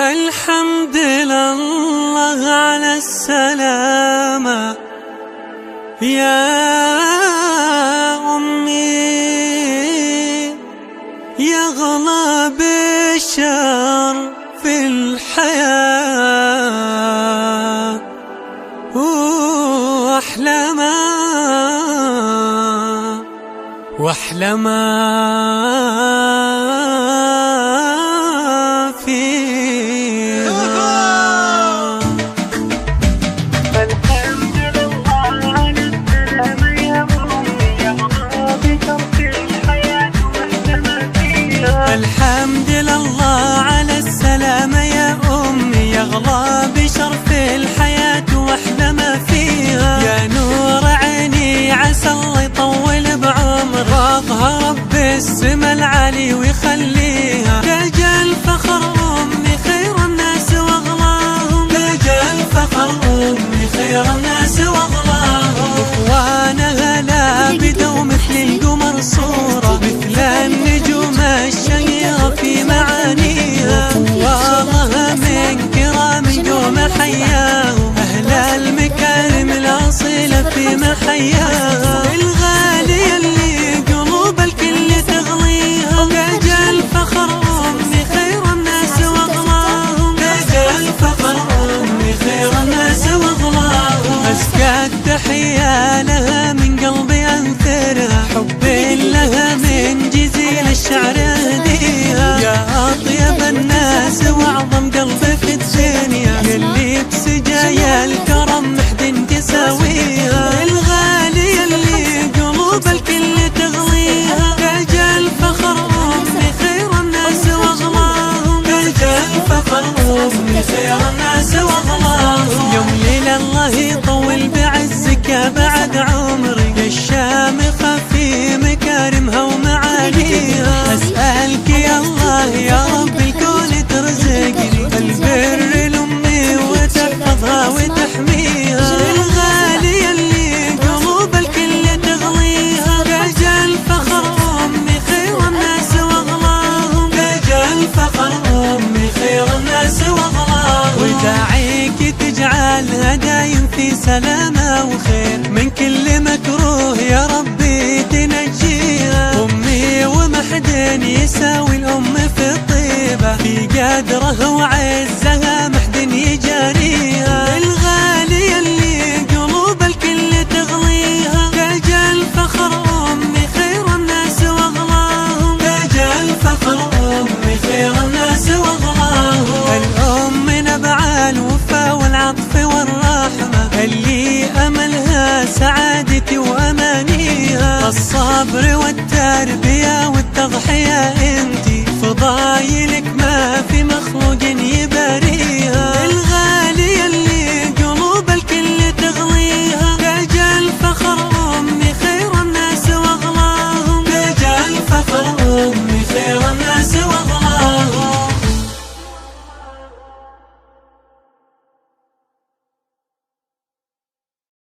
الحمد لله على السلامة يا أمي، يغلى بالشر في الحياة وأحلى ما فيها. الحمد لله على السلامة يا أمي، يغلى بشرف الحياة وأحلى ما فيها. الحمد لله على السلامة يا أمي، يغلى بشرف الحياة وأحلى ما فيها. يا نور عيني عسى الله يطول بعمرك، واظهر رب السما العالي ويخليها. تاج الفخر أمي خير الناس وأغلاهم، تاج الفخر أمي خير الناس وأغلاهم. إخوانها لابدة ومثل القمر صورة، مثل النجوم الشهيرة في معانيها. والله من كرام قوم حياهم، أهل المكارم الأصيلة في محياها. الغالية اللي قلوب الكل تغليها، تاج الفخر أمي خير الناس وأغلاهم، تاج الفخر أمي خير الناس وأغلاهم. أزكى التحية لها من قلبي أنثرها، حبي لها من جزيل الشعر أهديها. يا أطيب الناس وأعظم قلب في الدنيا، يلي بسجايا الكرم محد تساويها. الغالية اللي قلوب الكل تغليها، تاج الفخر أمي خير الناس وأغلاهم، تاج الفخر أمي خير الناس وأغلاهم. يوم ليلة الله يطول بعزك بعد عمري، الشامخة في مكارمها ومعانيها. أسألك يا الله يا رب الكون ترزقني البر لأمي وتحفظها وتحميها. الغالية اللي قلوب الكل تغليها، تاج الفخر أمي خير الناس وأغلاهم، تاج الفخر أمي خير الناس وأغلاهم. وداعيك تجعلها دايم في سلامة وخير، من كل مكروه يا ربي تنجيها. أمي ومحد يساوي الأم في الطيبة، في قدرها وعزها محد يجاريها. الغالية اللي قلوب الكل تغليها، تاج الفخر أمي خير الناس وأغلاهم، تاج الفخر أمي خير الناس وأغلاهم. الأم نبع الوفا والعطف والرحمة، اللي أملها سعادتي وأمانيها. الصبر والتربية والتضحية انتي، فضايلك ما في مخلوق يباريها. الغالية اللي قلوب الكل تغليها، تاج الفخر أمي خير الناس وأغلاهم، تاج الفخر أمي خير الناس وأغلاهم.